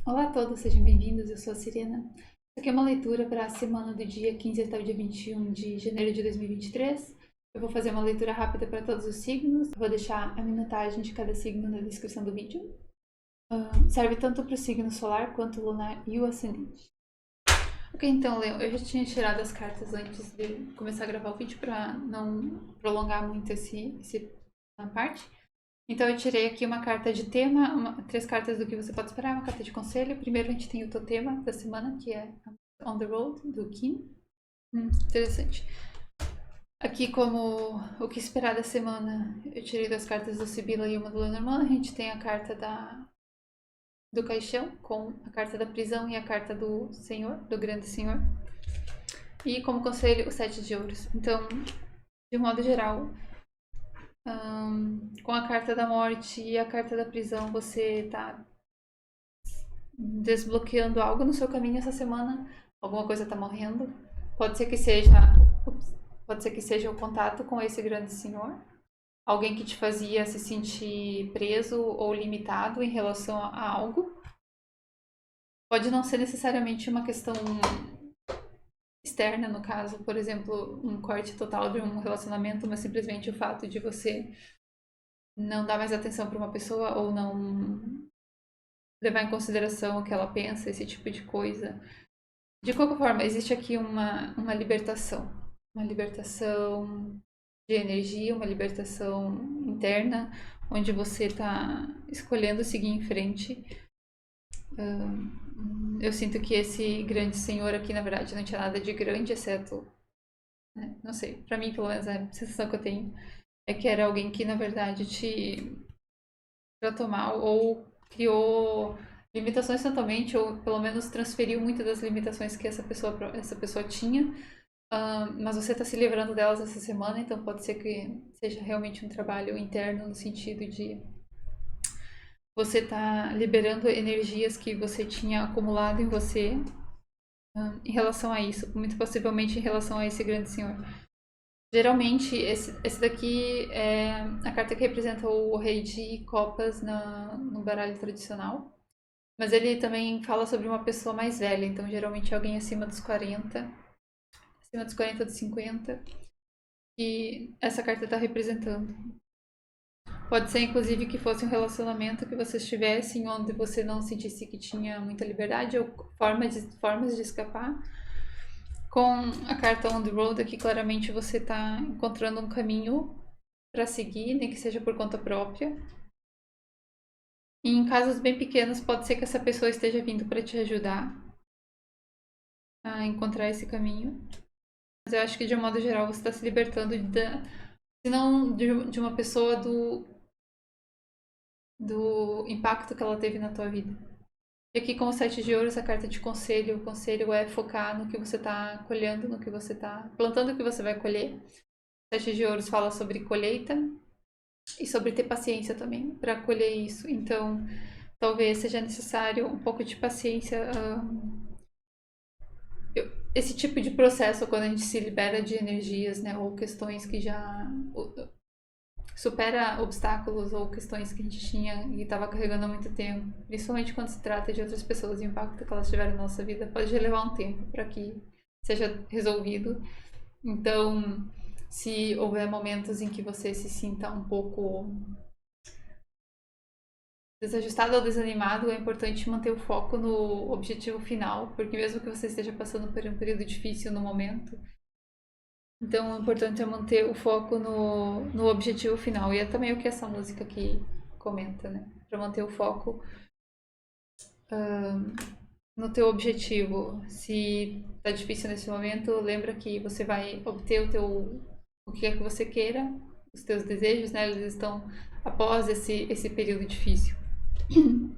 Olá a todos, sejam bem-vindos. Eu sou a Sirena. Isso aqui é uma leitura para a semana do dia 15 até o dia 21 de janeiro de 2023. Eu vou fazer uma leitura rápida para todos os signos. Eu vou deixar a minutagem de cada signo na descrição do vídeo. Serve tanto para o signo solar quanto o lunar e o ascendente. Ok, então, Leão, eu já tinha tirado as cartas antes de começar a gravar o vídeo para não prolongar muito essa parte. Então eu tirei aqui uma carta de tema, três cartas do que você pode esperar, uma carta de conselho. Primeiro a gente tem o totema da semana, que é On the Road, do Kim. Interessante. Aqui como o que esperar da semana, eu tirei duas cartas do Sibila e uma do Lenormand. A gente tem a carta do caixão, com a carta da prisão e a carta do senhor, do grande senhor. E como conselho, o sete de ouros. Então, de modo geral, com a carta da morte e a carta da prisão, você tá desbloqueando algo no seu caminho essa semana. Alguma coisa tá morrendo. Pode ser que seja, pode ser que seja o contato com esse grande senhor. Alguém que te fazia se sentir preso ou limitado em relação a algo. Pode não ser necessariamente uma questão externa, no caso, por exemplo, um corte total de um relacionamento, mas simplesmente o fato de você não dar mais atenção para uma pessoa ou não levar em consideração o que ela pensa, esse tipo de coisa. De qualquer forma, existe aqui uma libertação. Uma libertação de energia, uma libertação interna, onde você está escolhendo seguir em frente. Eu sinto que esse grande senhor aqui, na verdade, não tinha nada de grande, exceto. Né, não sei, pra mim, pelo menos, a sensação que eu tenho é que era alguém que, na verdade, te tratou mal ou criou limitações totalmente, ou pelo menos transferiu muitas das limitações que essa pessoa tinha. Mas você está se livrando delas essa semana, então pode ser que seja realmente um trabalho interno no sentido de você tá liberando energias que você tinha acumulado em você em relação a isso, muito possivelmente em relação a esse grande senhor. Geralmente, esse daqui é a carta que representa o rei de copas no baralho tradicional. Mas ele também fala sobre uma pessoa mais velha, então geralmente alguém acima dos 40, dos 50, que essa carta está representando. Pode ser, inclusive, que fosse um relacionamento que vocês tivessem onde você não sentisse que tinha muita liberdade ou formas de escapar. Com a carta On the Road aqui, claramente você está encontrando um caminho para seguir, nem que seja por conta própria. E em casos bem pequenos, pode ser que essa pessoa esteja vindo para te ajudar a encontrar esse caminho. Mas eu acho que, de um modo geral, você está se libertando se não de uma pessoa do impacto que ela teve na tua vida. E aqui com o sete de ouros, a carta de conselho, o conselho é focar no que você está colhendo, no que você está plantando, o que você vai colher. O sete de ouros fala sobre colheita e sobre ter paciência também para colher isso. Então, talvez seja necessário um pouco de paciência. Esse tipo de processo, quando a gente se libera de energias, né, ou questões que já supera obstáculos ou questões que a gente tinha e estava carregando há muito tempo, principalmente quando se trata de outras pessoas e o impacto que elas tiveram na nossa vida, pode levar um tempo para que seja resolvido. Então, se houver momentos em que você se sinta um pouco desajustado ou desanimado, é importante manter o foco no objetivo final, porque mesmo que você esteja passando por um período difícil no momento, então o importante é manter o foco no objetivo final. E é também o que essa música aqui comenta, né? Para manter o foco no teu objetivo. Se tá difícil nesse momento, lembra que você vai obter o que é que você queira, os teus desejos, né? Eles estão após esse período difícil.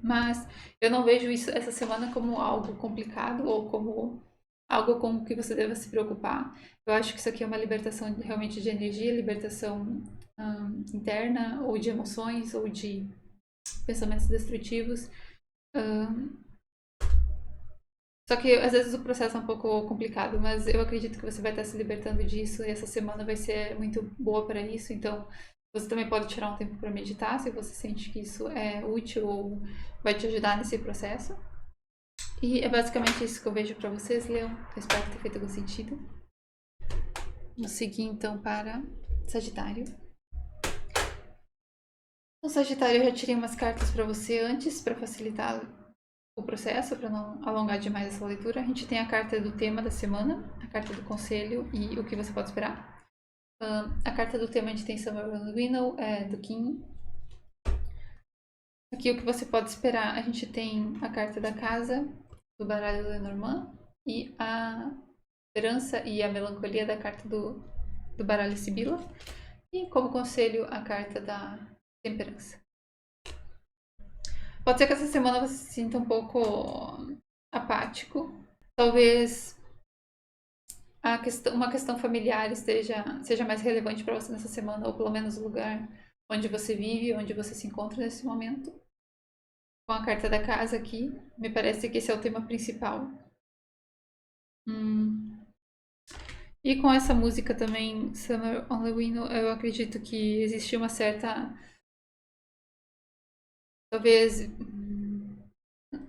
Mas eu não vejo isso essa semana como algo complicado ou como algo com o que você deva se preocupar. Eu acho que isso aqui é uma libertação realmente de energia, libertação interna, ou de emoções, ou de pensamentos destrutivos. Só que às vezes o processo é um pouco complicado, mas eu acredito que você vai estar se libertando disso e essa semana vai ser muito boa para isso. Então, você também pode tirar um tempo para meditar se você sente que isso é útil ou vai te ajudar nesse processo. E é basicamente isso que eu vejo pra vocês, Leão. Eu espero que tenha feito algum sentido. Vamos seguir então para Sagitário. No Sagitário eu já tirei umas cartas pra você antes, pra facilitar o processo, para não alongar demais essa leitura. A gente tem a carta do tema da semana, a carta do conselho e o que você pode esperar. A carta do tema a gente tem Summer Winnow, do Kim. Aqui o que você pode esperar, a gente tem a carta da casa, do baralho Lenormand, e a esperança e a melancolia da carta do baralho Sibila. E como conselho, a carta da temperança. Pode ser que essa semana você se sinta um pouco apático. Talvez uma questão familiar seja mais relevante para você nessa semana, ou pelo menos o lugar onde você vive, onde você se encontra nesse momento. Com a carta da casa aqui, me parece que esse é o tema principal. E com essa música também, Summer on the Window, eu acredito que existe uma certa... Talvez...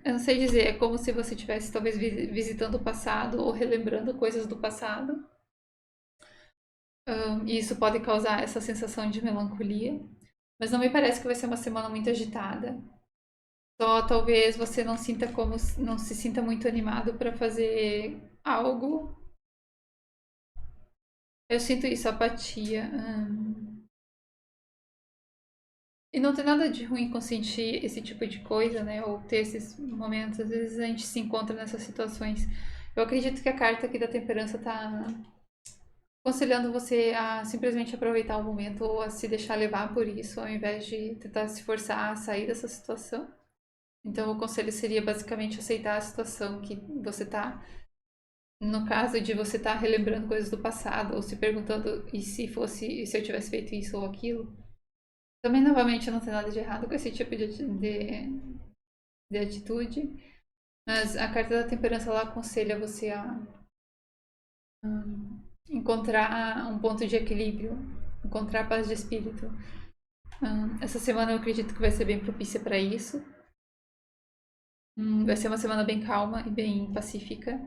Eu não sei dizer, é como se você estivesse talvez visitando o passado ou relembrando coisas do passado. E isso pode causar essa sensação de melancolia. Mas não me parece que vai ser uma semana muito agitada. Só talvez você não se sinta muito animado para fazer algo. Eu sinto isso, apatia. E não tem nada de ruim com sentir esse tipo de coisa, né? Ou ter esses momentos. Às vezes a gente se encontra nessas situações. Eu acredito que a carta aqui da temperança tá aconselhando você a simplesmente aproveitar o momento ou a se deixar levar por isso, ao invés de tentar se forçar a sair dessa situação. Então, o conselho seria basicamente aceitar a situação que você tá. No caso de você estar relembrando coisas do passado ou se perguntando se eu tivesse feito isso ou aquilo. Também, novamente, não tem nada de errado com esse tipo de atitude. Mas a carta da temperança ela aconselha você a encontrar um ponto de equilíbrio, encontrar paz de espírito. Essa semana eu acredito que vai ser bem propícia para isso. Vai ser uma semana bem calma e bem pacífica,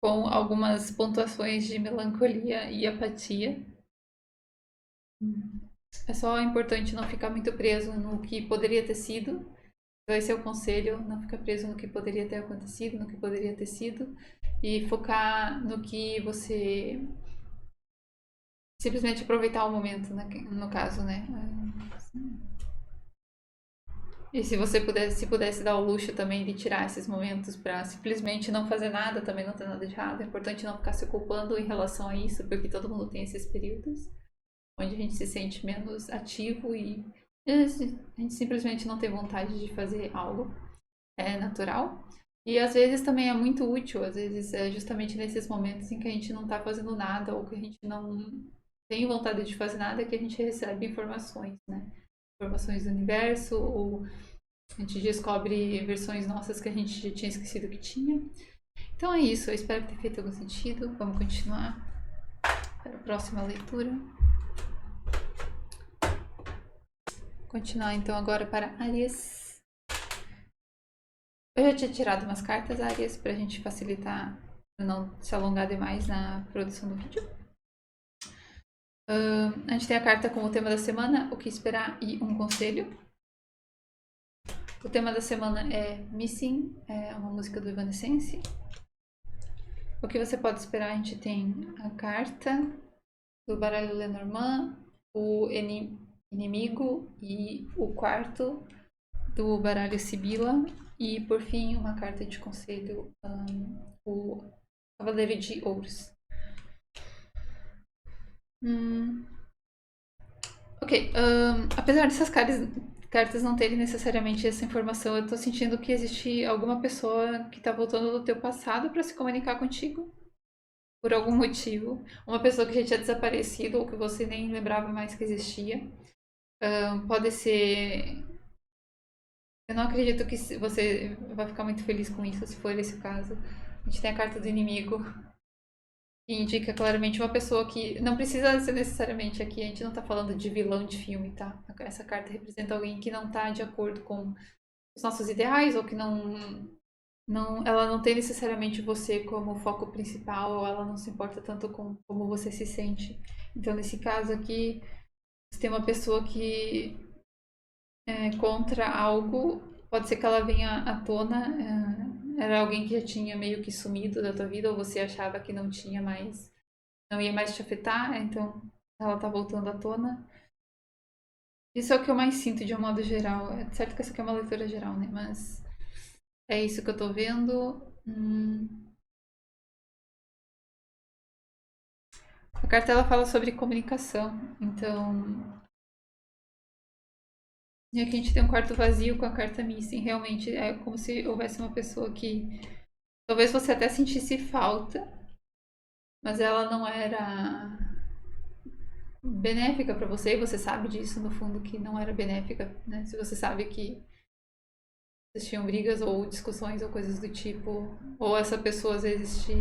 com algumas pontuações de melancolia e apatia. É só importante não ficar muito preso no que poderia ter sido. Vai ser o conselho, não ficar preso no que poderia ter acontecido, no que poderia ter sido, e focar no que você simplesmente aproveitar o momento, no caso, né? E se você pudesse dar o luxo também de tirar esses momentos para simplesmente não fazer nada, também não tem nada de errado. É importante não ficar se culpando em relação a isso, porque todo mundo tem esses períodos onde a gente se sente menos ativo e a gente simplesmente não tem vontade de fazer algo. É natural. E às vezes também é muito útil, às vezes é justamente nesses momentos em que a gente não tá fazendo nada ou que a gente não tem vontade de fazer nada que a gente recebe informações, né? Informações do universo ou a gente descobre versões nossas que a gente já tinha esquecido que tinha. Então é isso, eu espero ter feito algum sentido. Vamos continuar para a próxima leitura. Continuar então agora para Áries. Eu já tinha tirado umas cartas, Áries, pra gente facilitar, pra não se alongar demais na produção do vídeo. A gente tem a carta com o tema da semana, o que esperar e um conselho. O tema da semana é Missing, é uma música do Evanescence. O que você pode esperar, a gente tem a carta do baralho Lenormand, o inimigo e o quarto do baralho Sibila. E por fim, uma carta de conselho, o Cavaleiro de Ouros. Ok, apesar dessas cartas não terem necessariamente essa informação, eu tô sentindo que existe alguma pessoa que tá voltando do teu passado para se comunicar contigo. Por algum motivo. Uma pessoa que já tinha desaparecido ou que você nem lembrava mais que existia. Pode ser. Eu não acredito que você vai ficar muito feliz com isso, se for esse o caso. A gente tem a carta do inimigo, que indica claramente uma pessoa que não precisa ser necessariamente aqui, a gente não tá falando de vilão de filme, tá? Essa carta representa alguém que não tá de acordo com os nossos ideais ou que não não, ela não tem necessariamente você como foco principal, ou ela não se importa tanto com como você se sente. Então, nesse caso aqui, se tem uma pessoa que é contra algo, pode ser que ela venha à tona. Era alguém que já tinha meio que sumido da tua vida, ou você achava que não tinha mais, não ia mais te afetar, então ela tá voltando à tona. Isso é o que eu mais sinto de um modo geral. É certo que essa aqui é uma leitura geral, né? Mas é isso que eu tô vendo. A carta ela fala sobre comunicação. Então, e aqui a gente tem um quarto vazio com a carta missing. Realmente é como se houvesse uma pessoa que talvez você até sentisse falta, mas ela não era benéfica para você e você sabe disso no fundo que não era benéfica, né? Se você sabe que existiam brigas ou discussões ou coisas do tipo, ou essa pessoa às vezes te...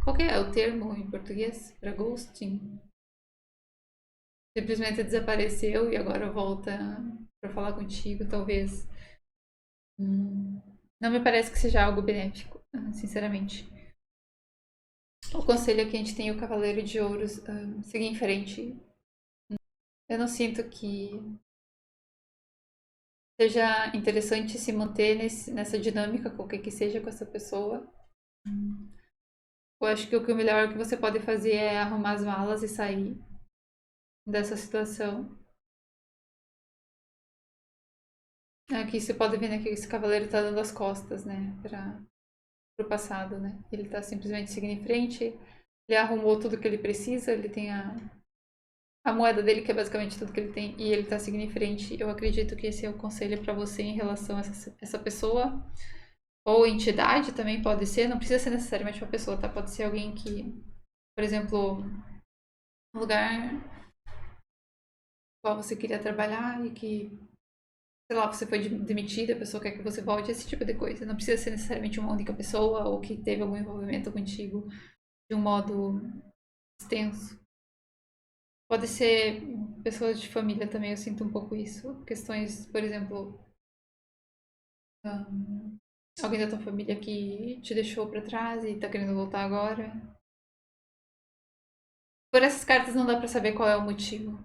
Qual que é o termo em português para ghosting? Simplesmente desapareceu e agora volta para falar contigo, talvez. Não me parece que seja algo benéfico, sinceramente. O conselho aqui a gente tem o Cavaleiro de Ouros, seguir em frente. Eu não sinto que seja interessante se manter nessa dinâmica, qualquer que seja, com essa pessoa. Eu acho que o melhor que você pode fazer é arrumar as malas e sair dessa situação. Aqui você pode ver, né, que esse cavaleiro tá dando as costas, né, pro passado, né. Ele tá simplesmente seguindo em frente, ele arrumou tudo que ele precisa, ele tem a moeda dele, que é basicamente tudo que ele tem, e ele tá seguindo em frente. Eu acredito que esse é o conselho para você em relação a essa pessoa. Ou entidade também pode ser, não precisa ser necessariamente uma pessoa, tá? Pode ser alguém que, por exemplo, um lugar qual você queria trabalhar e que, sei lá, você foi demitida, a pessoa quer que você volte, esse tipo de coisa. Não precisa ser necessariamente uma única pessoa ou que teve algum envolvimento contigo de um modo extenso. Pode ser pessoas de família também, eu sinto um pouco isso. Questões, por exemplo, alguém da tua família que te deixou pra trás e tá querendo voltar agora. Por essas cartas não dá pra saber qual é o motivo.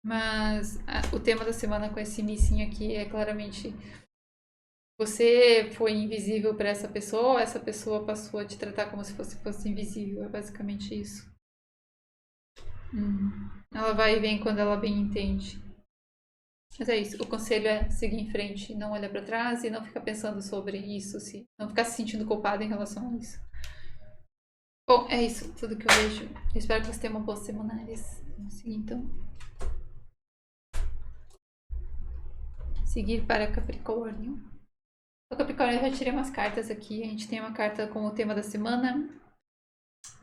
Mas o tema da semana com esse missing aqui é claramente você foi invisível pra essa pessoa passou a te tratar como se fosse invisível. É basicamente isso. Ela vai e vem quando ela bem entende. Mas é isso. O conselho é seguir em frente, não olhar pra trás e não ficar pensando sobre isso, não ficar se sentindo culpado em relação a isso. Bom, é isso, tudo que eu vejo. Eu espero que você tenha uma boa semana, Alice. Vamos seguir então. Seguir para Capricórnio. O Capricórnio, eu já tirei umas cartas aqui. A gente tem uma carta com o tema da semana.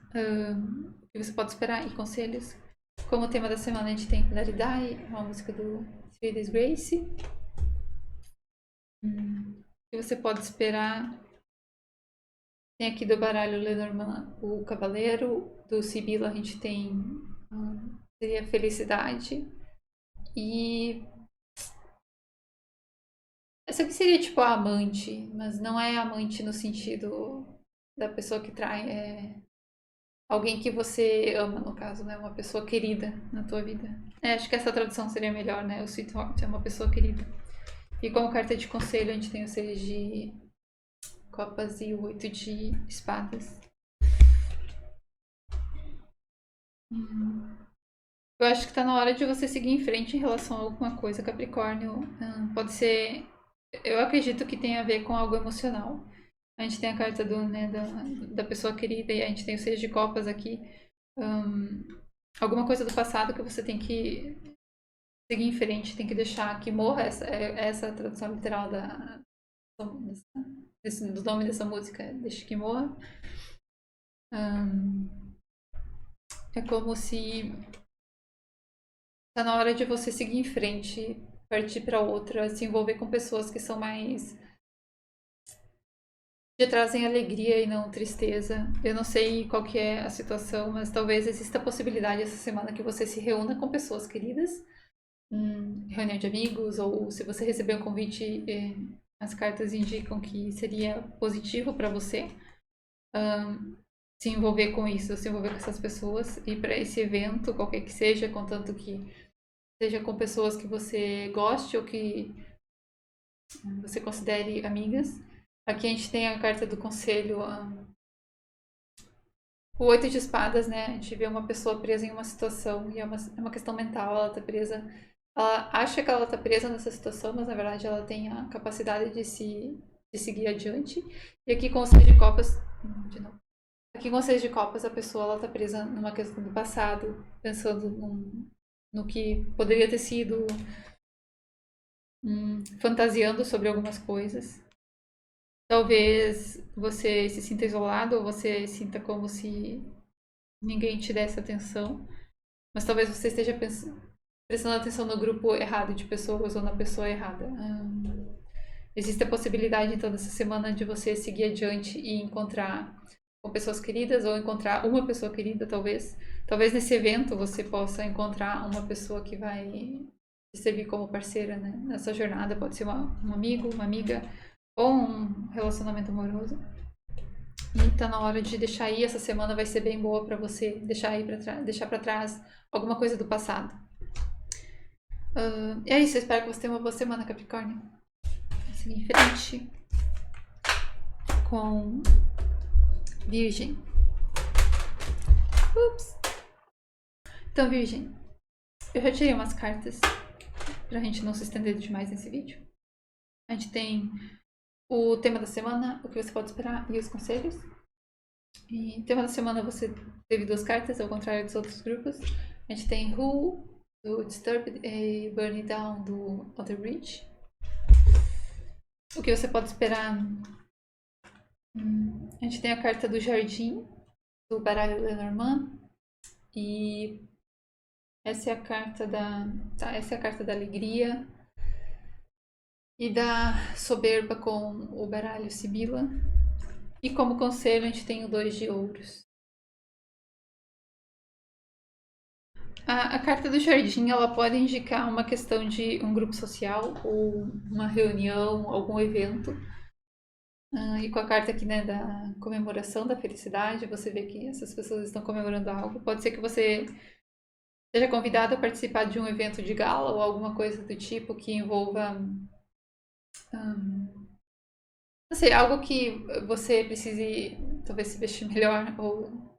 O que você pode esperar e conselhos. Como tema da semana, a gente tem Let It Die, uma música do Three Days Grace. O que você pode esperar. Tem aqui do baralho Lenormand o Cavaleiro. Do Sibila a gente tem seria Felicidade. E essa aqui seria tipo a amante, mas não é amante no sentido da pessoa que trai, é alguém que você ama, no caso, né? Uma pessoa querida na tua vida. Acho que essa tradução seria melhor, né? O Sweetheart é uma pessoa querida. E como carta de conselho, a gente tem o 6 de copas e o 8 de espadas. Eu acho que tá na hora de você seguir em frente em relação a alguma coisa, Capricórnio. Pode ser. Eu acredito que tem a ver com algo emocional. A gente tem a carta né, da pessoa querida e a gente tem o 6 de copas aqui. Alguma coisa do passado que você tem que seguir em frente, tem que deixar que morra. Essa tradução literal do nome dessa música, deixa que morra. É como se tá na hora de você seguir em frente, partir para outra, se envolver com pessoas que são mais te trazem alegria e não tristeza. Eu não sei qual que é a situação, mas talvez exista a possibilidade essa semana que você se reúna com pessoas queridas, reunião de amigos, ou se você receber um convite as cartas indicam que seria positivo para você se envolver com isso, se envolver com essas pessoas, ir para esse evento, qualquer que seja, contanto que seja com pessoas que você goste ou que você considere amigas. Aqui a gente tem a carta do conselho, o 8 de espadas, né? A gente vê uma pessoa presa em uma situação e é uma questão mental, ela tá presa. Ela acha que ela tá presa nessa situação, mas na verdade ela tem a capacidade de seguir adiante. E aqui com o 6 de copas, de novo. Aqui com o 6 de copas, a pessoa ela tá presa numa questão do passado, pensando no que poderia ter sido, fantasiando sobre algumas coisas. Talvez você se sinta isolado ou você sinta como se ninguém te desse atenção, mas talvez você esteja prestando atenção no grupo errado de pessoas ou na pessoa errada. Existe a possibilidade, então, dessa semana de você seguir adiante e encontrar com pessoas queridas ou encontrar uma pessoa querida, talvez. Talvez nesse evento você possa encontrar uma pessoa que vai te servir como parceira, né? Nessa jornada. Pode ser um amigo, uma amiga ou um relacionamento amoroso. E tá na hora de deixar ir. Essa semana vai ser bem boa pra você deixar pra trás alguma coisa do passado. É isso, eu espero que você tenha uma boa semana, Capricórnio. Vou seguir em frente com Virgem. Ups. Então, Virgem, eu já tirei umas cartas pra gente não se estender demais nesse vídeo. A gente tem o tema da semana, o que você pode esperar e os conselhos. E no tema da semana você teve 2 cartas, ao contrário dos outros grupos. A gente tem Who, do Disturbed, e Burn It Down, do Outer Bridge. O que você pode esperar? A gente tem a carta do Jardim, do baralho Lenormand. E essa é a carta essa é a carta da alegria e da soberba com o baralho Sibila. E como conselho a gente tem o 2 de ouros. A carta do jardim, ela pode indicar uma questão de um grupo social ou uma reunião, algum evento. E com a carta aqui, né, da comemoração da felicidade, você vê que essas pessoas estão comemorando algo. Pode ser que você seja convidado a participar de um evento de gala ou alguma coisa do tipo que envolva, não sei, algo que você precise talvez se vestir melhor ou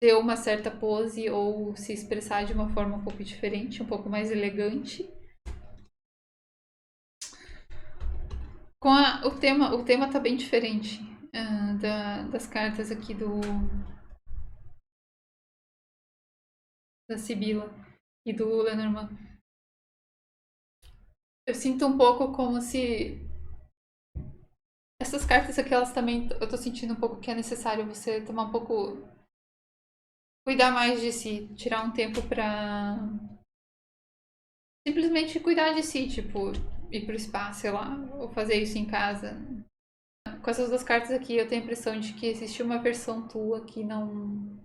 ter uma certa pose ou se expressar de uma forma um pouco diferente, um pouco mais elegante. O tema tá bem diferente das cartas aqui da Sibila e do Lenormand. Eu sinto um pouco como se essas cartas aqui, elas também, eu tô sentindo um pouco que é necessário você tomar um pouco, cuidar mais de si, tirar um tempo pra simplesmente cuidar de si, tipo, ir pro spa, sei lá, ou fazer isso em casa. Com essas 2 cartas aqui, eu tenho a impressão de que existe uma versão tua que não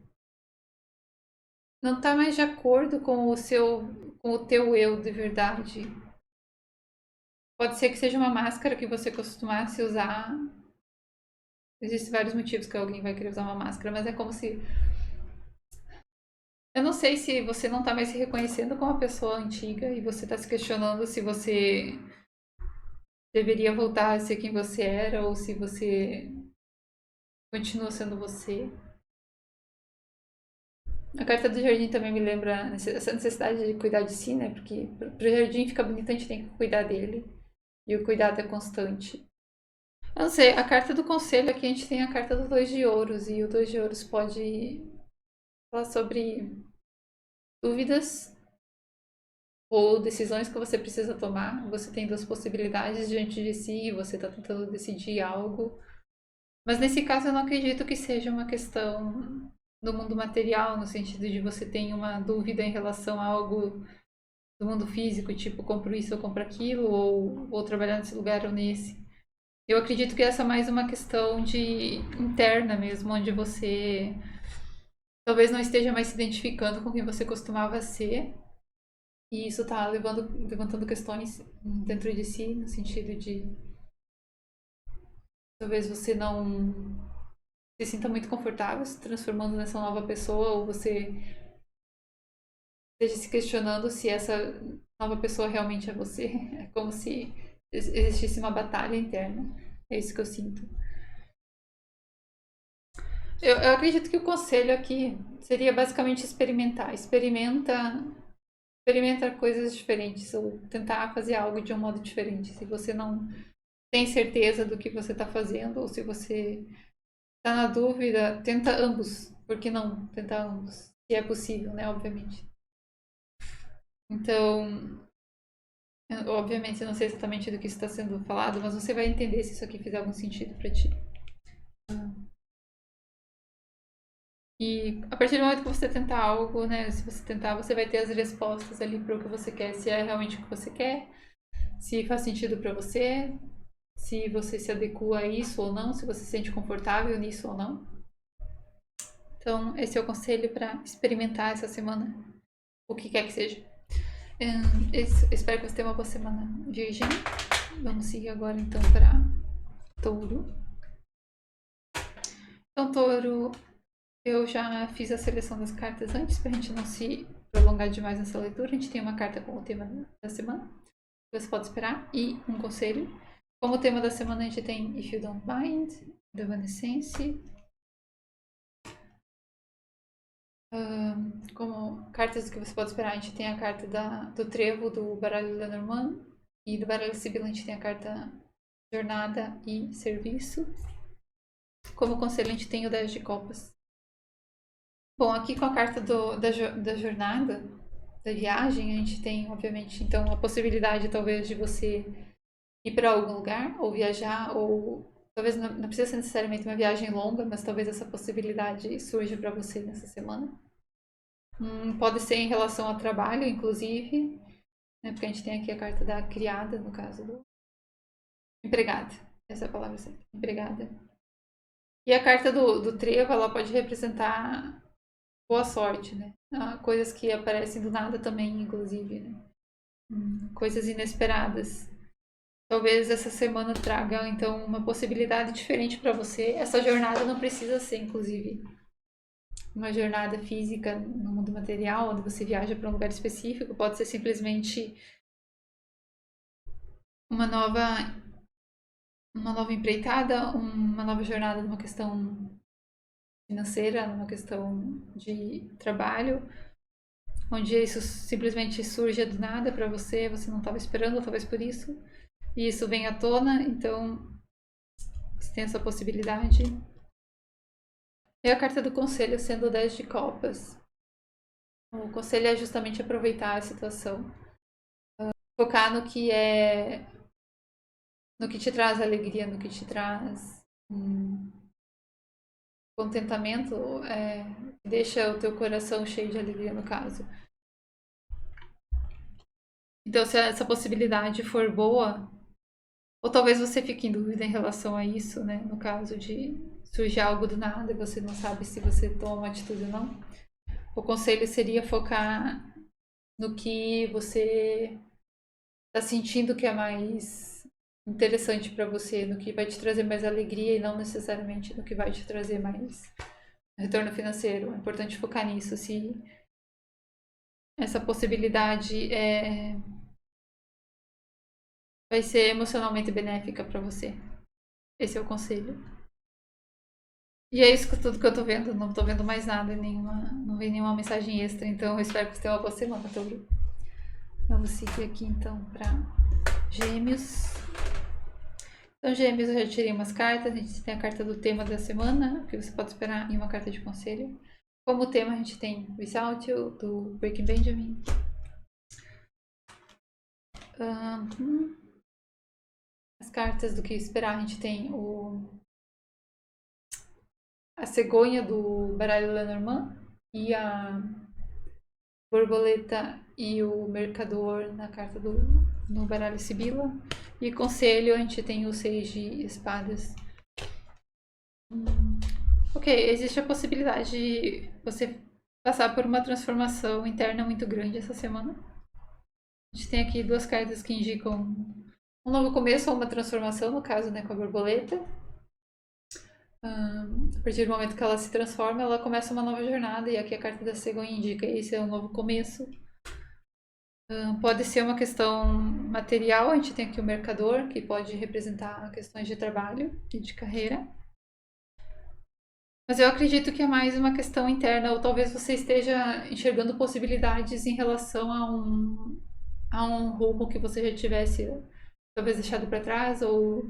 tá mais de acordo com o teu eu de verdade. Pode ser que seja uma máscara que você costumasse usar. Existem vários motivos que alguém vai querer usar uma máscara, mas é como se, eu não sei se você não tá mais se reconhecendo como uma pessoa antiga e você tá se questionando se você deveria voltar a ser quem você era ou se você continua sendo você. A carta do jardim também me lembra essa necessidade de cuidar de si, né? Porque pro jardim ficar bonito a gente tem que cuidar dele. E o cuidado é constante. Eu não sei, a carta do conselho aqui a gente tem a carta do 2 de ouros. E o 2 de ouros pode falar sobre dúvidas ou decisões que você precisa tomar. Você tem 2 possibilidades diante de si e você está tentando decidir algo. Mas nesse caso eu não acredito que seja uma questão do mundo material, no sentido de você ter uma dúvida em relação a algo do mundo físico, tipo, compro isso ou compro aquilo, ou vou trabalhar nesse lugar ou nesse. Eu acredito que essa é mais uma questão de interna mesmo, onde você talvez não esteja mais se identificando com quem você costumava ser E isso tá levantando questões dentro de si, no sentido de talvez você não se sinta muito confortável se transformando nessa nova pessoa, ou você esteja se questionando se essa nova pessoa realmente é você. É como se existisse uma batalha interna. É isso que eu sinto. Eu acredito que o conselho aqui seria basicamente experimentar. Experimenta coisas diferentes, ou tentar fazer algo de um modo diferente. Se você não tem certeza do que você está fazendo, ou se você está na dúvida, tenta ambos. Por que não tentar ambos? Se é possível, né? Obviamente. Então, obviamente, eu não sei exatamente do que está sendo falado, mas você vai entender se isso aqui fizer algum sentido para ti. E a partir do momento que você tentar algo, né? Se você tentar, você vai ter as respostas ali para o que você quer, se é realmente o que você quer, se faz sentido para você, se você se adequa a isso ou não, se você se sente confortável nisso ou não. Então, esse é o conselho para experimentar essa semana, o que quer que seja. Espero que você tenha uma boa semana, Virgem. Vamos seguir agora então para Touro. Então, Touro, eu já fiz a seleção das cartas antes, pra gente não se prolongar demais nessa leitura. A gente tem uma carta com o tema da semana, que você pode esperar, e um conselho. Como tema da semana, a gente tem If You Don't Mind, da Evanescence. Como cartas que você pode esperar, a gente tem a carta do Trevo, do baralho Lenormand, e do baralho Sibila a gente tem a carta Jornada e Serviço. Como conselho, a gente tem o 10 de Copas. Bom, aqui com a carta da jornada, da viagem, a gente tem, obviamente, então a possibilidade talvez de você ir para algum lugar, ou viajar, ou talvez não precisa ser necessariamente uma viagem longa, mas talvez essa possibilidade surja para você nessa semana. Pode ser em relação ao trabalho, inclusive, né, porque a gente tem aqui a carta da criada, no caso do empregada. Essa é a palavra certa, empregada. E a carta do trevo, ela pode representar boa sorte, né? Coisas que aparecem do nada também, inclusive, né? Coisas inesperadas. Talvez essa semana traga, então, uma possibilidade diferente para você. Essa jornada não precisa ser, inclusive, uma jornada física no mundo material, onde você viaja para um lugar específico. Pode ser simplesmente uma nova empreitada, uma nova jornada numa questão financeira, numa questão de trabalho, onde isso simplesmente surge do nada para você, você não estava esperando, talvez por isso, e isso vem à tona, então você tem essa possibilidade. E a carta do conselho sendo o 10 de copas. O conselho é justamente aproveitar a situação, focar no que te traz alegria, no que te traz contentamento, deixa o teu coração cheio de alegria, no caso. Então, se essa possibilidade for boa, ou talvez você fique em dúvida em relação a isso, né? No caso de surgir algo do nada e você não sabe se você toma uma atitude ou não. O conselho seria focar no que você está sentindo que é mais interessante para você, no que vai te trazer mais alegria e não necessariamente no que vai te trazer mais retorno financeiro. É importante focar nisso. Se essa possibilidade vai ser emocionalmente benéfica para você. Esse é o conselho. E é isso tudo que eu tô vendo. Não tô vendo mais nada, não vem nenhuma mensagem extra. Então eu espero que você tenha uma boa semana, Touro. Vamos seguir aqui então para Gêmeos. Então, Gêmeos, eu já tirei umas cartas. A gente tem a carta do tema da semana, que você pode esperar, e uma carta de conselho. Como tema, a gente tem Without You, do Breaking Benjamin. As cartas do que esperar, a gente tem a cegonha do baralho Lenormand e a borboleta e o mercador na carta no baralho Sibila. E conselho, a gente tem o 6 de espadas. Ok, existe a possibilidade de você passar por uma transformação interna muito grande essa semana. A gente tem aqui duas cartas que indicam um novo começo ou uma transformação, no caso, né, com a borboleta. A partir do momento que ela se transforma, ela começa uma nova jornada, e aqui a carta da cegonha indica esse é um novo começo. Pode ser uma questão material, a gente tem aqui o mercador, que pode representar questões de trabalho e de carreira. Mas eu acredito que é mais uma questão interna, ou talvez você esteja enxergando possibilidades em relação a um rumo que você já tivesse talvez deixado para trás, ou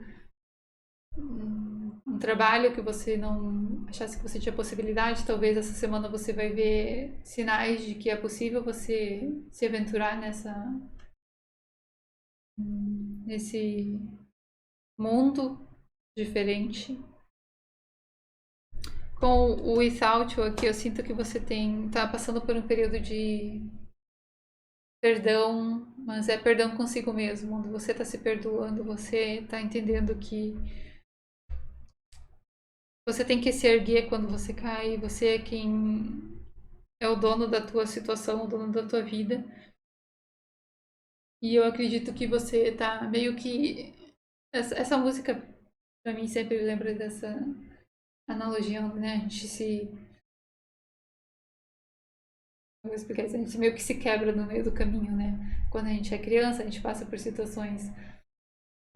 um trabalho que você não achasse que você tinha possibilidade. Talvez essa semana você vai ver sinais de que é possível você se aventurar nesse mundo diferente. Com o Without You aqui, eu sinto que você tá passando por um período de perdão, mas é perdão consigo mesmo, onde você está se perdoando, você está entendendo que você tem que se erguer quando você cai, você é quem é o dono da tua situação, o dono da tua vida. E eu acredito que você tá meio que... Essa música, pra mim, sempre lembra dessa analogia, né? A gente se... Eu vou explicar isso. A gente meio que se quebra no meio do caminho, né? Quando a gente é criança, a gente passa por situações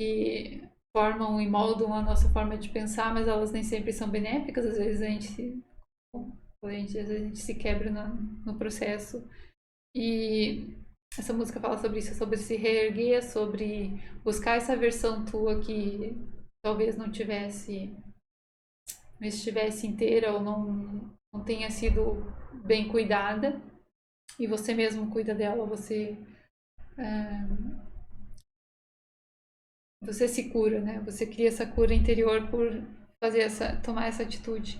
que formam e moldam a nossa forma de pensar, mas elas nem sempre são benéficas. Às vezes às vezes a gente se quebra no processo. E essa música fala sobre isso, sobre se reerguer, sobre buscar essa versão tua que talvez não estivesse inteira, ou não tenha sido bem cuidada, e você mesmo cuida dela, você se cura, né? Você cria essa cura interior por tomar essa atitude.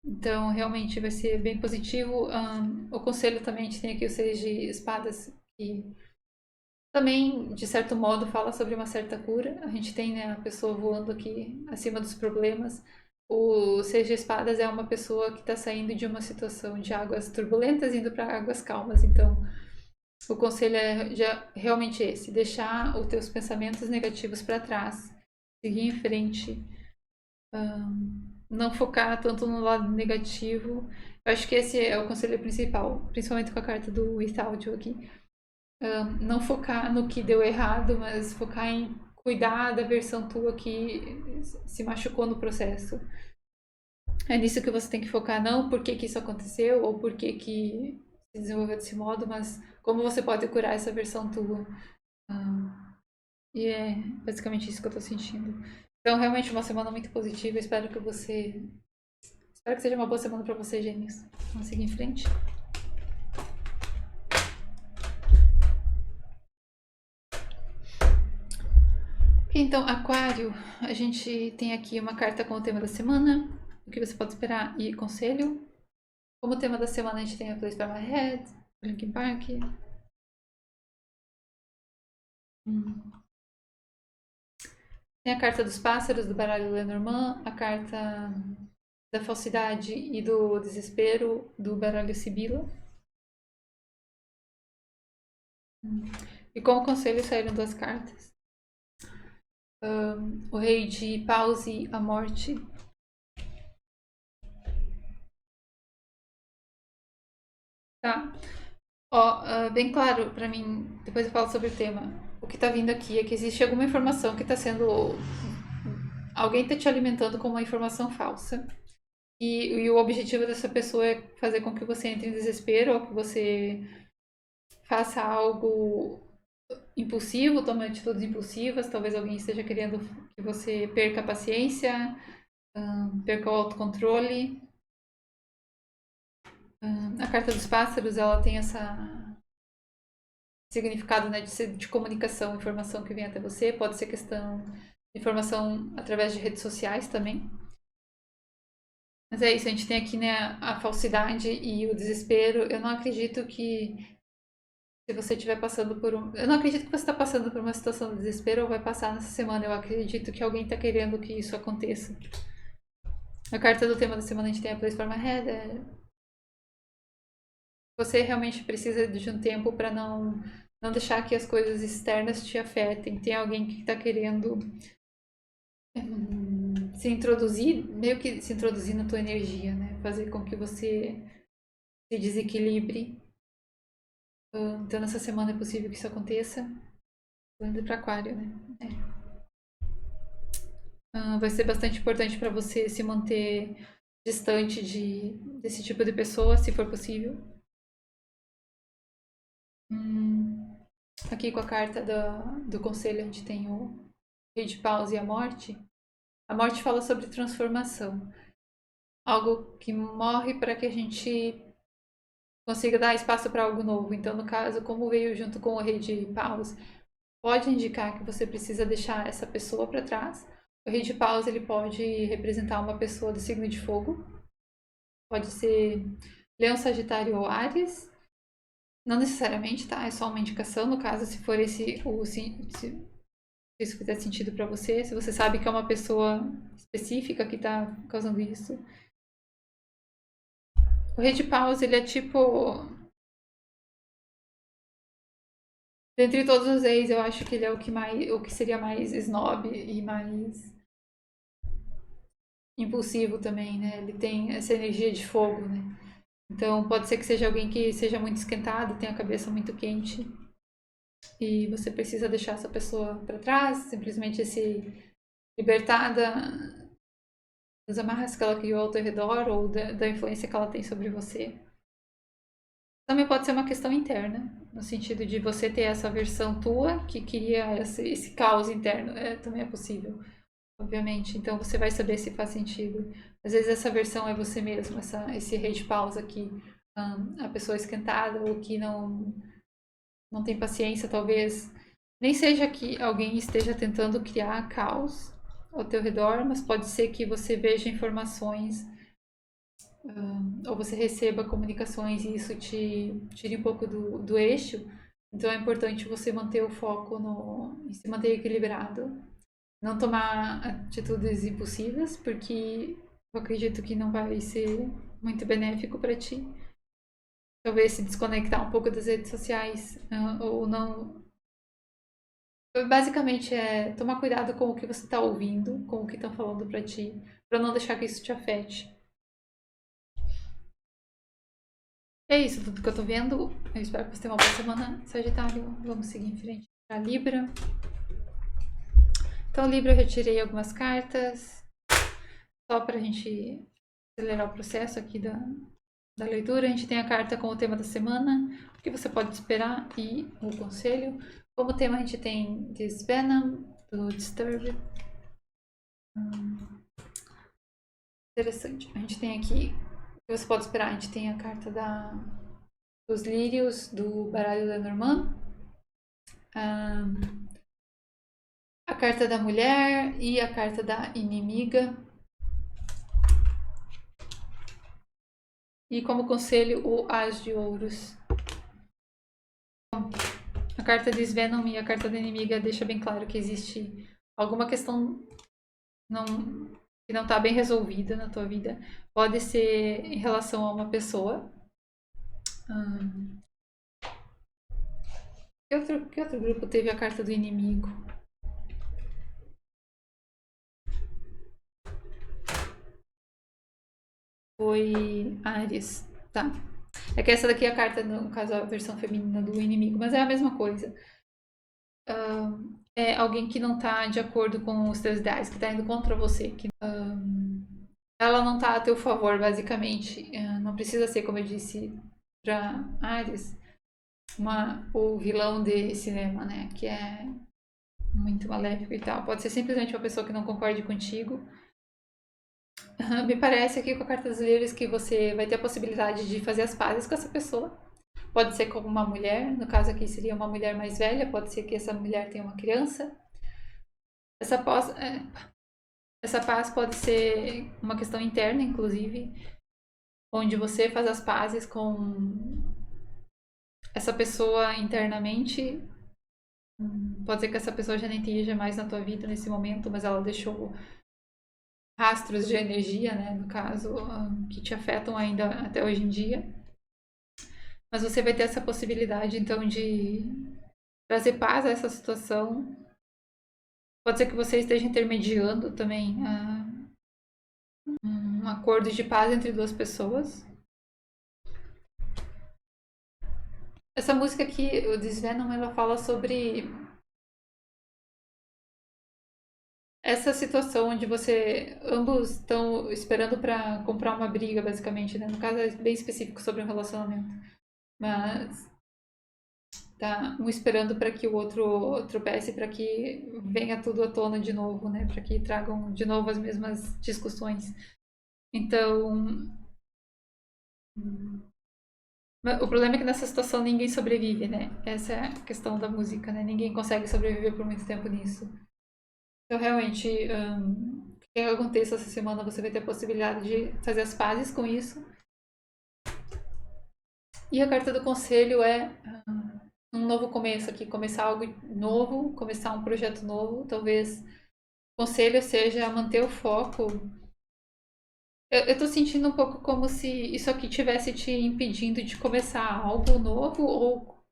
Então, realmente vai ser bem positivo. O conselho também, a gente tem aqui o 6 de espadas, que também, de certo modo, fala sobre uma certa cura. A gente tem, né, a pessoa voando aqui acima dos problemas. O 6 de espadas é uma pessoa que está saindo de uma situação de águas turbulentas, indo para águas calmas. Então, o conselho é realmente esse: deixar os teus pensamentos negativos para trás, seguir em frente, não focar tanto no lado negativo. Eu acho que esse é o conselho principal, principalmente com a carta do Without You aqui. Não focar no que deu errado, mas focar em cuidar da versão tua que se machucou no processo. É nisso que você tem que focar, não por que isso aconteceu ou por que se desenvolveu desse modo, mas como você pode curar essa versão tua. E é basicamente isso que eu tô sentindo. Então, realmente, uma semana muito positiva. Espero que seja uma boa semana pra você, Gêmeos. Vamos seguir em frente. Ok, então, Aquário, a gente tem aqui uma carta com o tema da semana, o que você pode esperar e conselho. Como tema da semana, a gente tem a Place by My Head, Linkin Park. Tem a carta dos pássaros, do baralho Lenormand, a carta da falsidade e do desespero, do baralho Sibila. E como conselho saíram duas cartas. O rei de paus e a morte. Tá. Ó, bem claro pra mim, depois eu falo sobre o tema. O que tá vindo aqui é que existe alguma informação que tá sendo... Alguém tá te alimentando com uma informação falsa. E o objetivo dessa pessoa é fazer com que você entre em desespero, ou que você faça algo impulsivo, tome atitudes impulsivas. Talvez alguém esteja querendo que você perca a paciência, perca o autocontrole. A carta dos pássaros, ela tem essa significado, né, de comunicação, informação que vem até você. Pode ser questão de informação através de redes sociais também. Mas é isso, a gente tem aqui, né, a falsidade e o desespero. Eu não acredito que se você estiver passando por Eu não acredito que você está passando por uma situação de desespero ou vai passar nessa semana. Eu acredito que alguém está querendo que isso aconteça. A carta do tema da semana a gente tem a Place for My Head. Você realmente precisa de um tempo para não Não deixar que as coisas externas te afetem. Tem alguém que está querendo se introduzir, meio que se introduzir na tua energia, né? Fazer com que você se desequilibre. Então, nessa semana é possível que isso aconteça. Tô indo para Aquário, né? Vai ser bastante importante para você se manter distante desse tipo de pessoa, se for possível. Aqui com a carta do conselho, a gente tem o Rei de Paus e a Morte. A Morte fala sobre transformação. Algo que morre para que a gente consiga dar espaço para algo novo. Então, no caso, como veio junto com o Rei de Paus, pode indicar que você precisa deixar essa pessoa para trás. O Rei de Paus, ele pode representar uma pessoa do signo de fogo. Pode ser Leão, Sagitário ou Áries. Não necessariamente, tá? É só uma indicação. No caso, se for se isso fizer sentido para você, se você sabe que é uma pessoa específica que tá causando isso. O Rei de Paus, ele é tipo... Dentre todos os reis, eu acho que ele é o que seria mais snob e mais impulsivo também, né? Ele tem essa energia de fogo, né? Então pode ser que seja alguém que seja muito esquentado, tenha a cabeça muito quente e você precisa deixar essa pessoa para trás, simplesmente se libertar das amarras que ela criou ao teu redor ou da influência que ela tem sobre você. Também pode ser uma questão interna, no sentido de você ter essa versão tua que queria esse caos interno. Também é possível, obviamente. Então você vai saber se faz sentido. Às vezes essa versão é você mesmo, esse rei de paus aqui. A pessoa esquentada ou que não tem paciência, talvez. Nem seja que alguém esteja tentando criar caos ao teu redor, mas pode ser que você veja informações ou você receba comunicações e isso te tire um pouco do eixo. Então é importante você manter o foco e se manter equilibrado. Não tomar atitudes impulsivas, porque eu acredito que não vai ser muito benéfico para ti. Talvez se desconectar um pouco das redes sociais ou não. Basicamente é tomar cuidado com o que você está ouvindo, com o que estão falando para ti, para não deixar que isso te afete. É isso, tudo que eu tô vendo. Eu espero que você tenha uma boa semana, Sagitário. Vamos seguir em frente para Libra. Então, Libra, eu retirei algumas cartas, só para a gente acelerar o processo aqui da leitura. A gente tem a carta com o tema da semana, o que você pode esperar e o conselho. Como tema, a gente tem This Venom, do Disturbed. Interessante. A gente tem aqui o que você pode esperar. A gente tem a carta dos lírios do baralho Lenormand. A carta da mulher e a carta da inimiga. E como conselho, o As de Ouros. A carta diz Venom e a carta da inimiga deixa bem claro que existe alguma questão que não está bem resolvida na tua vida. Pode ser em relação a uma pessoa. Que outro grupo teve a carta do inimigo? Foi Ares, tá. É que essa daqui é a carta, no caso, a versão feminina do inimigo, mas é a mesma coisa. É alguém que não tá de acordo com os teus ideais, que tá indo contra você. Ela não tá a teu favor, basicamente. Não precisa ser, como eu disse, pra Ares, o vilão de cinema, né? Que é muito maléfico e tal. Pode ser simplesmente uma pessoa que não concorde contigo. Me parece aqui com a carta dos livros que você vai ter a possibilidade de fazer as pazes com essa pessoa. Pode ser com uma mulher, no caso aqui seria uma mulher mais velha, pode ser que essa mulher tenha uma criança. Essa paz pode ser uma questão interna, inclusive, onde você faz as pazes com essa pessoa internamente. Pode ser que essa pessoa já nem esteja mais na tua vida nesse momento, mas ela deixou rastros de energia, né, no caso, que te afetam ainda até hoje em dia. Mas você vai ter essa possibilidade, então, de trazer paz a essa situação. Pode ser que você esteja intermediando também um acordo de paz entre duas pessoas. Essa música aqui, o Desvenom, ela fala sobre essa situação onde ambos estão esperando para comprar uma briga, basicamente, né? No caso é bem específico sobre um relacionamento. Mas tá um esperando para que o outro tropece, para que venha tudo à tona de novo, né? Para que tragam de novo as mesmas discussões. Então, o problema é que nessa situação ninguém sobrevive, né? Essa é a questão da música, né? Ninguém consegue sobreviver por muito tempo nisso. Então, realmente, o que aconteça essa semana, você vai ter a possibilidade de fazer as pazes com isso. E a carta do conselho é um novo começo aqui, começar algo novo, começar um projeto novo. Talvez o conselho seja manter o foco. Eu tô sentindo um pouco como se isso aqui tivesse te impedindo de começar algo novo ou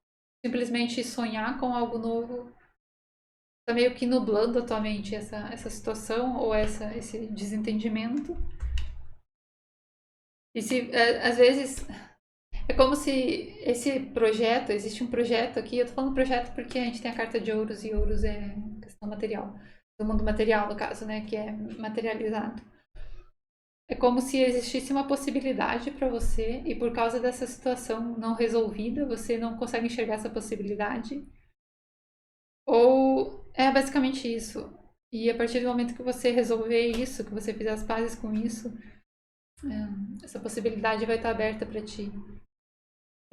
simplesmente sonhar com algo novo. Tá meio que nublando a tua mente essa situação ou esse desentendimento. E se, às vezes, é como se esse projeto, existe um projeto aqui, eu tô falando projeto porque a gente tem a carta de ouros e ouros é questão material. Do mundo material, no caso, né, que é materializado. É como se existisse uma possibilidade para você e por causa dessa situação não resolvida, você não consegue enxergar essa possibilidade. Ou é basicamente isso. E a partir do momento que você resolver isso, que você fizer as pazes com isso, essa possibilidade vai estar aberta para ti.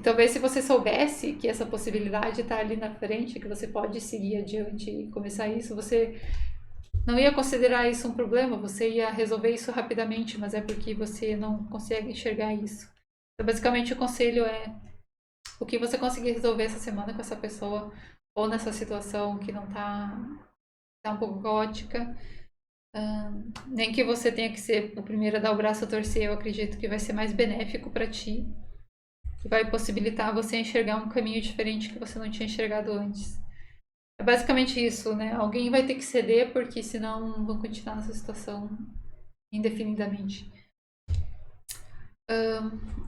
E talvez se você soubesse que essa possibilidade está ali na frente, que você pode seguir adiante e começar isso, você não ia considerar isso um problema, você ia resolver isso rapidamente, mas é porque você não consegue enxergar isso. Então, basicamente, o conselho é o que você conseguir resolver essa semana com essa pessoa ou nessa situação que não tá um pouco caótica. Nem que você tenha que ser o primeiro a dar o braço a torcer, eu acredito que vai ser mais benéfico para ti, que vai possibilitar você enxergar um caminho diferente que você não tinha enxergado antes. É basicamente isso, né? Alguém vai ter que ceder, porque senão vão continuar nessa situação indefinidamente.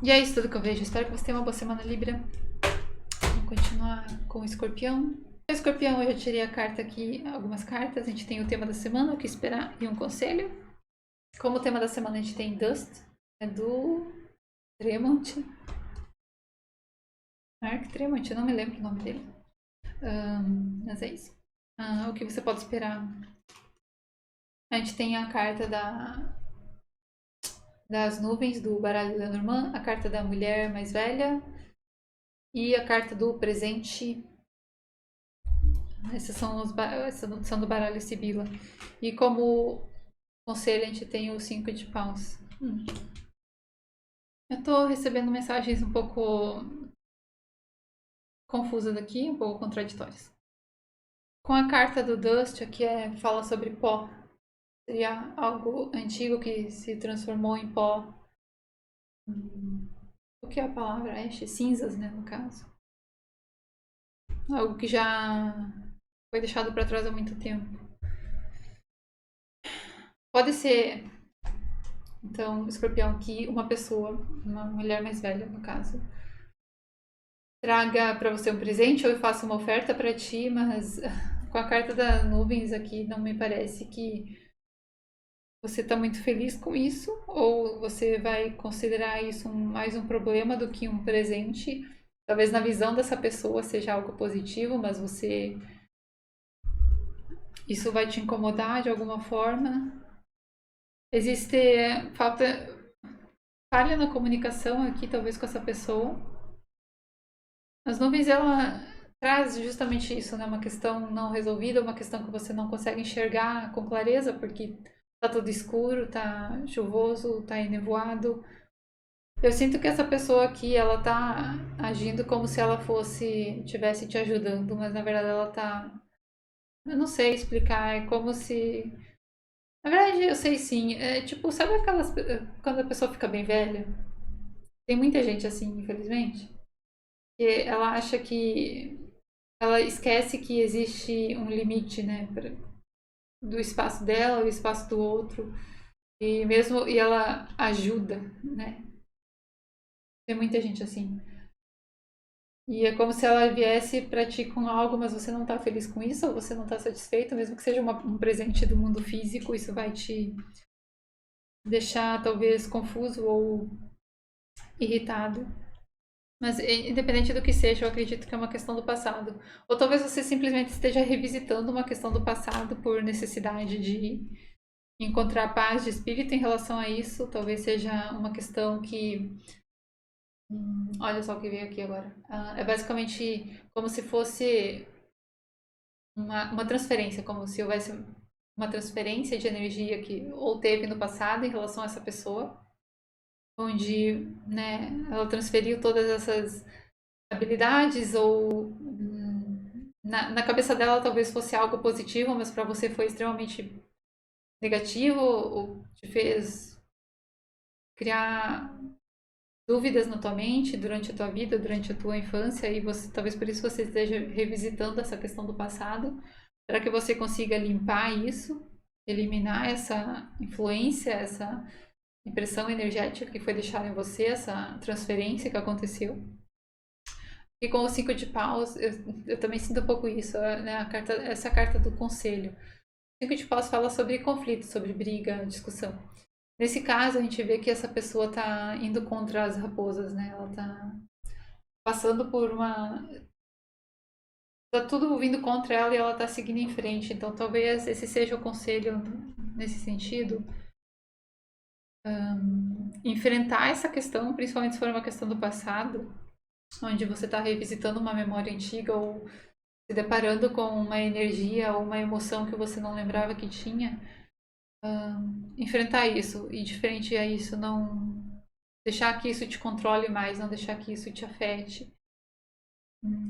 E é isso tudo que eu vejo. Espero que você tenha uma boa semana, Libra. Vamos continuar com o Escorpião. O Escorpião, eu já tirei a carta aqui, algumas cartas. A gente tem o tema da semana, o que esperar e um conselho. Como tema da semana a gente tem Dust, é do Tremont. Mark Tremont, eu não me lembro o nome dele. Mas é isso. O que você pode esperar? A gente tem a carta das nuvens do baralho da Lenormand, a carta da mulher mais velha e a carta do presente. Essas são do baralho Sibila. E como conselho a gente tem o 5 de paus. Eu tô recebendo mensagens um pouco confusas aqui, um pouco contraditórias. Com a carta do Dust, aqui fala sobre pó. Seria algo antigo que se transformou em pó. O que é a palavra? Cinzas, né, no caso. Algo que já foi deixado para trás há muito tempo. Pode ser, então, escorpião, que uma pessoa, uma mulher mais velha, no caso, traga para você um presente ou faça uma oferta para ti, mas com a carta das nuvens aqui, não me parece que você está muito feliz com isso, ou você vai considerar isso mais um problema do que um presente. Talvez na visão dessa pessoa seja algo positivo, mas isso vai te incomodar de alguma forma. Existe falha na comunicação aqui, talvez com essa pessoa. As nuvens, ela traz justamente isso, né? Uma questão não resolvida, uma questão que você não consegue enxergar com clareza, porque tá tudo escuro, tá chuvoso, tá enevoado. Eu sinto que essa pessoa aqui, ela tá agindo como se ela tivesse te ajudando, mas na verdade ela tá, eu não sei explicar, é como se, na verdade eu sei sim, é tipo, sabe quando a pessoa fica bem velha? Tem muita gente assim, infelizmente, que ela acha que ela esquece que existe um limite, né, do espaço dela, o espaço do outro, e ela ajuda, né? Tem muita gente assim. E é como se ela viesse pra ti com algo, mas você não tá feliz com isso, ou você não tá satisfeito, mesmo que seja um presente do mundo físico, isso vai te deixar talvez confuso ou irritado. Mas independente do que seja, eu acredito que é uma questão do passado. Ou talvez você simplesmente esteja revisitando uma questão do passado por necessidade de encontrar paz de espírito em relação a isso. Talvez seja uma questão que. Olha só o que veio aqui agora. É basicamente como se fosse uma transferência, como se houvesse uma transferência de energia que ou teve no passado em relação a essa pessoa, onde, né, ela transferiu todas essas habilidades ou na cabeça dela talvez fosse algo positivo, mas para você foi extremamente negativo ou te fez criar dúvidas na tua mente durante a tua vida, durante a tua infância e você talvez por isso você esteja revisitando essa questão do passado, para que você consiga limpar isso, eliminar essa influência, essa impressão energética que foi deixada em você, essa transferência que aconteceu. E com o 5 de paus, eu também sinto um pouco isso, né? Essa carta do conselho. O 5 de paus fala sobre conflito, sobre briga, discussão. Nesse caso, a gente vê que essa pessoa tá indo contra as raposas, né? Ela tá passando por uma. Tá tudo vindo contra ela e ela tá seguindo em frente. Então, talvez esse seja o conselho nesse sentido. Enfrentar essa questão, principalmente se for uma questão do passado, onde você está revisitando uma memória antiga ou se deparando com uma energia ou uma emoção que você não lembrava que tinha, enfrentar isso e diferente a isso, não deixar que isso te controle mais, não deixar que isso te afete.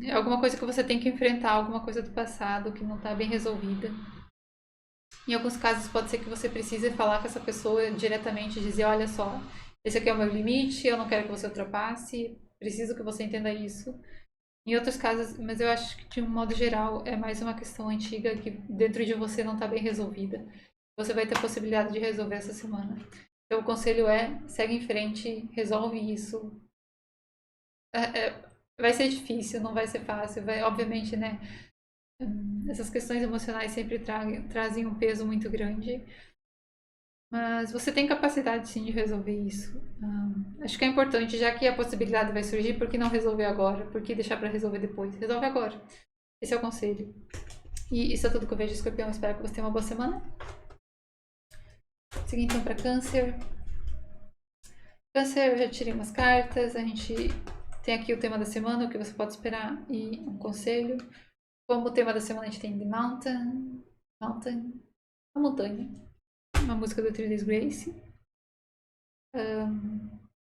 É alguma coisa que você tem que enfrentar, alguma coisa do passado que não está bem resolvida. Em alguns casos pode ser que você precise falar com essa pessoa diretamente, dizer, olha só, esse aqui é o meu limite, eu não quero que você ultrapasse, preciso que você entenda isso. Em outros casos, mas eu acho que de um modo geral é mais uma questão antiga que dentro de você não está bem resolvida. Você vai ter a possibilidade de resolver essa semana. Então o conselho é, segue em frente, resolve isso. Vai ser difícil, não vai ser fácil, obviamente, né? Essas questões emocionais sempre trazem um peso muito grande. Mas você tem capacidade sim de resolver isso. Acho que é importante, já que a possibilidade vai surgir, por que não resolver agora? Por que deixar para resolver depois? Resolve agora. Esse é o conselho. E isso é tudo que eu vejo, Escorpião. Espero que você tenha uma boa semana. Seguindo então para Câncer. Câncer, eu já tirei umas cartas. A gente tem aqui o tema da semana, o que você pode esperar e um conselho. Como tema da semana a gente tem The Mountain. Mountain. A montanha. Uma música do Three Days Grace.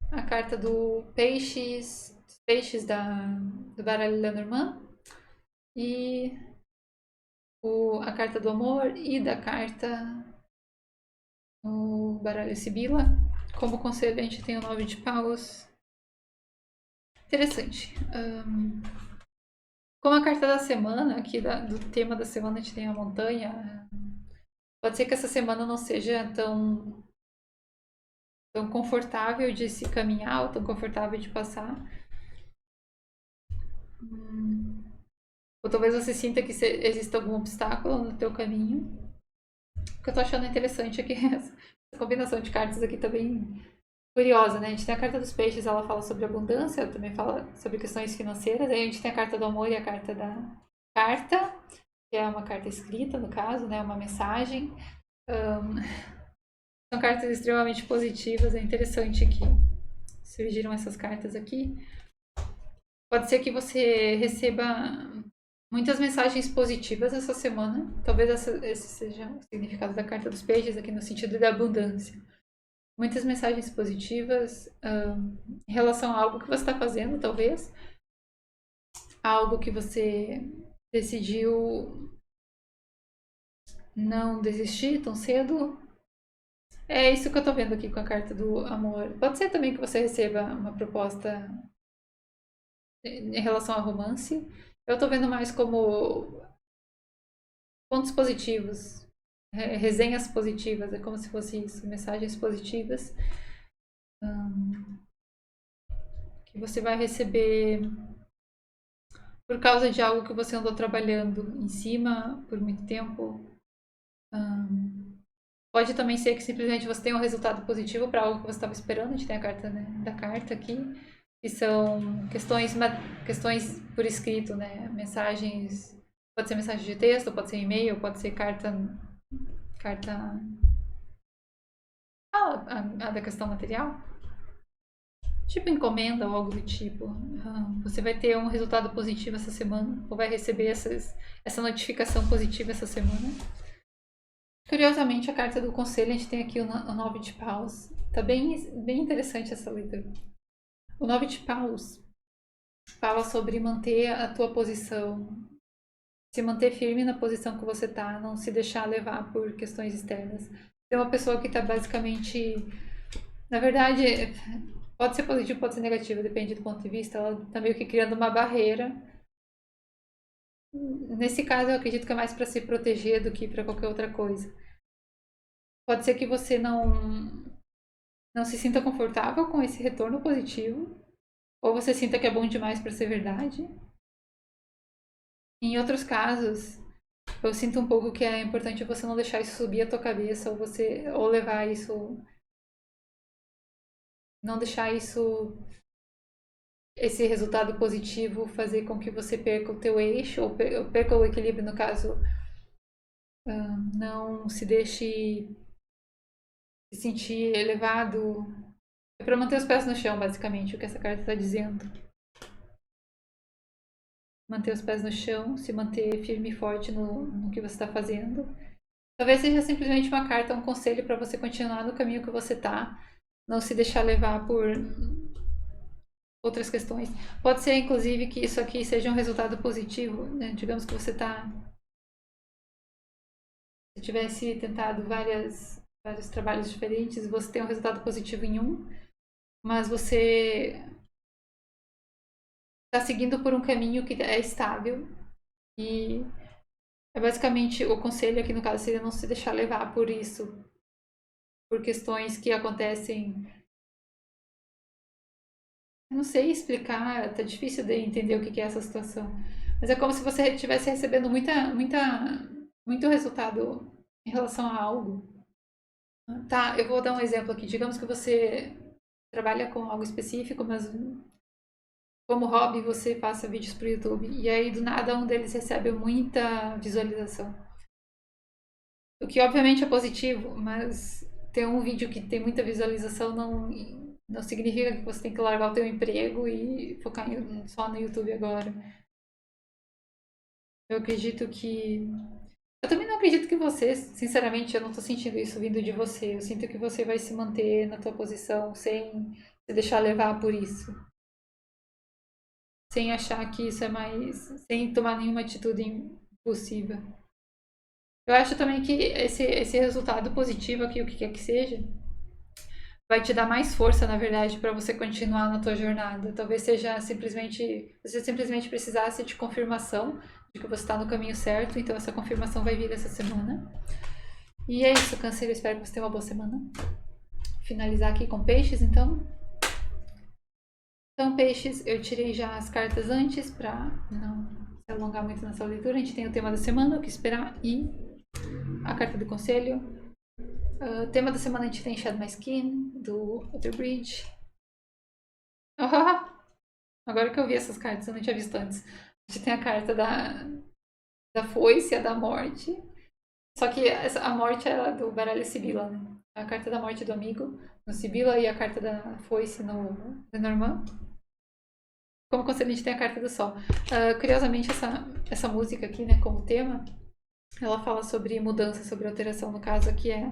A carta do Peixes. Peixes do baralho Lenormand. E a carta do amor e da carta no baralho Sibila. Como conselho, a gente tem o 9 de paus. Interessante. Como a carta da semana, aqui do tema da semana, a gente tem a montanha. Pode ser que essa semana não seja tão confortável de se caminhar, ou tão confortável de passar. Ou talvez você sinta que exista algum obstáculo no teu caminho. O que eu tô achando interessante é que essa combinação de cartas aqui tá bem curiosa, né? A gente tem a carta dos peixes, ela fala sobre abundância, também fala sobre questões financeiras. Aí a gente tem a carta do amor e a carta da carta, que é uma carta escrita, no caso, né? Uma mensagem. São cartas extremamente positivas, é interessante que surgiram essas cartas aqui. Pode ser que você receba muitas mensagens positivas essa semana. Talvez esse seja o significado da carta dos peixes aqui no sentido da abundância. Muitas mensagens positivas em relação a algo que você está fazendo, talvez. Algo que você decidiu não desistir tão cedo. É isso que eu tô vendo aqui com a carta do amor. Pode ser também que você receba uma proposta em relação a romance. Eu tô vendo mais como pontos positivos, resenhas positivas, é como se fosse isso, mensagens positivas que você vai receber por causa de algo que você andou trabalhando em cima por muito tempo. Pode também ser que simplesmente você tenha um resultado positivo para algo que você estava esperando. A gente tem a carta, né, da carta aqui, que são questões por escrito, né? Mensagens, pode ser mensagem de texto, pode ser e-mail, pode ser carta a da questão material. Tipo encomenda ou algo do tipo. Você vai ter um resultado positivo essa semana, ou vai receber essa notificação positiva essa semana. Curiosamente, a carta do conselho, a gente tem aqui o 9 de paus. Tá bem interessante essa leitura. O 9 de paus fala sobre manter a tua posição, se manter firme na posição que você tá, não se deixar levar por questões externas. Tem uma pessoa que tá basicamente, na verdade, pode ser positivo, pode ser negativo, depende do ponto de vista. Ela tá meio que criando uma barreira. Nesse caso, eu acredito que é mais para se proteger do que para qualquer outra coisa. Pode ser que você não se sinta confortável com esse retorno positivo, ou você sinta que é bom demais para ser verdade. Em outros casos, eu sinto um pouco que é importante você não deixar isso subir a tua cabeça, ou levar isso, não deixar isso, esse resultado positivo fazer com que você perca o teu eixo, ou perca o equilíbrio, no caso, não se deixe se sentir elevado. É para manter os pés no chão, basicamente, o que essa carta está dizendo. Manter os pés no chão, se manter firme e forte no que você está fazendo. Talvez seja simplesmente uma carta, um conselho para você continuar no caminho que você está, não se deixar levar por outras questões. Pode ser, inclusive, que isso aqui seja um resultado positivo, né? Digamos que você se tivesse tentado vários trabalhos diferentes, você tem um resultado positivo em um, mas você está seguindo por um caminho que é estável e é basicamente o conselho aqui no caso seria não se deixar levar por isso, por questões que acontecem. Eu não sei explicar, tá difícil de entender o que é essa situação. Mas é como se você estivesse recebendo muito resultado em relação a algo. Tá, eu vou dar um exemplo aqui. Digamos que você trabalha com algo específico, mas como hobby você passa vídeos pro YouTube. E aí do nada um deles recebe muita visualização. O que obviamente é positivo, mas ter um vídeo que tem muita visualização não significa que você tem que largar o teu emprego e focar só no YouTube agora. Eu acredito que. Eu também não acredito que você, sinceramente, eu não tô sentindo isso vindo de você. Eu sinto que você vai se manter na tua posição sem se deixar levar por isso. Sem achar que isso é mais. Sem tomar nenhuma atitude impulsiva. Eu acho também que esse resultado positivo aqui, o que quer que seja, vai te dar mais força, na verdade, para você continuar na tua jornada. Talvez seja simplesmente, você simplesmente precisasse de confirmação de que você está no caminho certo, então essa confirmação vai vir essa semana. E é isso, Câncer, eu espero que você tenha uma boa semana. Finalizar aqui com peixes, então. Então, peixes, eu tirei já as cartas antes para não se alongar muito nessa leitura. A gente tem o tema da semana, o que esperar, e a carta do conselho. O tema da semana a gente tem Shed My Skin, do Outer Bridge. Agora que eu vi essas cartas, eu não tinha visto antes. A gente tem a carta da foice e a da morte. Só que a morte é do baralho Sibila, né? A carta da morte do amigo no Sibila e a carta da foice no Lenormand. Como conselho, a gente tem a carta do sol. Curiosamente, essa música aqui, né, como tema, ela fala sobre mudança, sobre alteração, no caso aqui é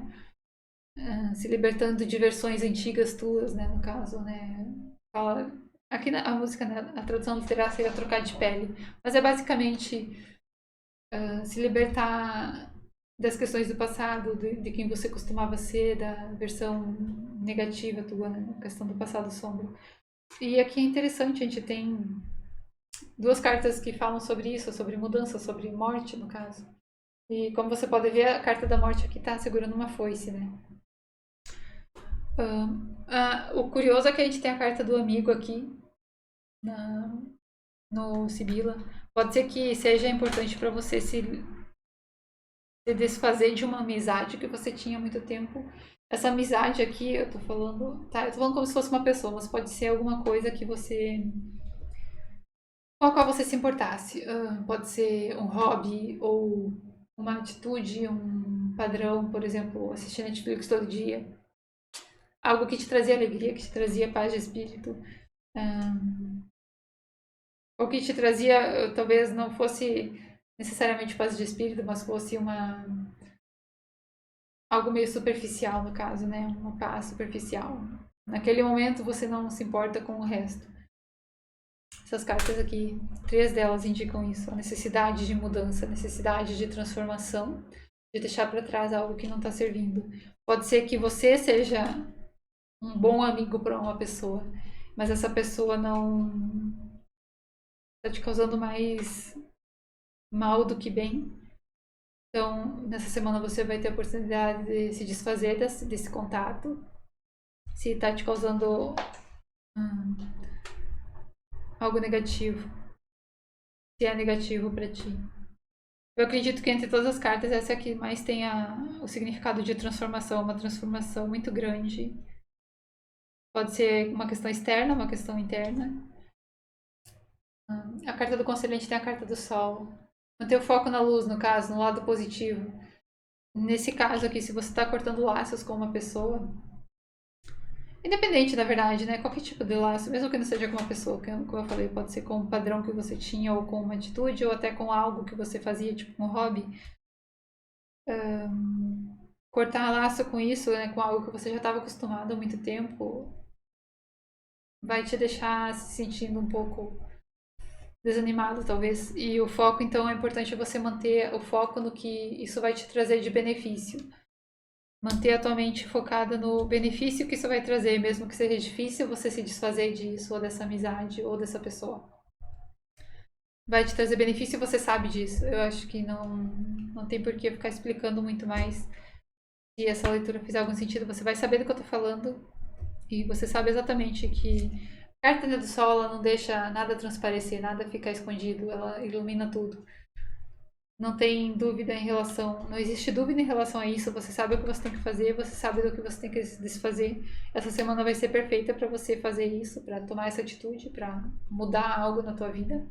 se libertando de versões antigas tuas, né, no caso, né. Fala, aqui a música, né, a tradução literal seria trocar de pele, mas é basicamente se libertar das questões do passado, de quem você costumava ser, da versão negativa tua, né, a questão do passado sombra. E aqui é interessante, a gente tem duas cartas que falam sobre isso, sobre mudança, sobre morte, no caso. E como você pode ver, a carta da morte aqui tá segurando uma foice, né? O curioso é que a gente tem a carta do amigo aqui no Sibila. Pode ser que seja importante para você se desfazer de uma amizade que você tinha há muito tempo. Essa amizade aqui, eu tô falando, tá? Eu tô falando como se fosse uma pessoa, mas pode ser alguma coisa que você com a qual você se importasse. Pode ser um hobby ou uma atitude, um padrão, por exemplo, assistir Netflix todo dia. Algo que te trazia alegria, que te trazia paz de espírito. Ou que te trazia, talvez não fosse necessariamente paz de espírito, mas fosse algo meio superficial no caso, né? Uma paz superficial. Naquele momento você não se importa com o resto. Essas cartas aqui, 3 delas indicam isso: a necessidade de mudança, a necessidade de transformação, de deixar para trás algo que não está servindo. Pode ser que você seja um bom amigo para uma pessoa, mas essa pessoa não está te causando mais mal do que bem. Então, nessa semana você vai ter a oportunidade de se desfazer desse contato. Se está te causando algo negativo. Se é negativo para ti. Eu acredito que entre todas as cartas, essa é a que mais tem o significado de transformação. Uma transformação muito grande. Pode ser uma questão externa, uma questão interna. A carta do conselhante tem a carta do sol. Manter o foco na luz, no caso, no lado positivo. Nesse caso aqui, se você está cortando laços com uma pessoa, independente, na verdade, né? Qualquer tipo de laço, mesmo que não seja com uma pessoa, que, como eu falei, pode ser com um padrão que você tinha, ou com uma atitude, ou até com algo que você fazia, tipo um hobby. Cortar laço com isso, né, com algo que você já estava acostumado há muito tempo, vai te deixar se sentindo um pouco desanimado, talvez. E o foco, então, é importante você manter o foco no que isso vai te trazer de benefício. Manter a tua mente focada no benefício que isso vai trazer, mesmo que seja difícil você se desfazer disso, ou dessa amizade, ou dessa pessoa. Vai te trazer benefício e você sabe disso. Eu acho que não tem por que ficar explicando muito mais. Se essa leitura fizer algum sentido, você vai saber do que eu tô falando. E você sabe exatamente que a carta do sol ela não deixa nada transparecer, nada ficar escondido, ela ilumina tudo. Não tem dúvida em relação, não existe dúvida em relação a isso. Você sabe o que você tem que fazer, você sabe do que você tem que desfazer. Essa semana vai ser perfeita para você fazer isso, para tomar essa atitude, para mudar algo na tua vida.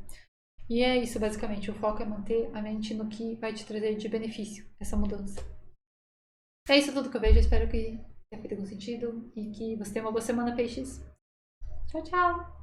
E é isso basicamente. O foco é manter a mente no que vai te trazer de benefício essa mudança. É isso tudo que eu vejo. Eu espero que tenha feito algum sentido e que você tenha uma boa semana, peixes. Tchau, tchau!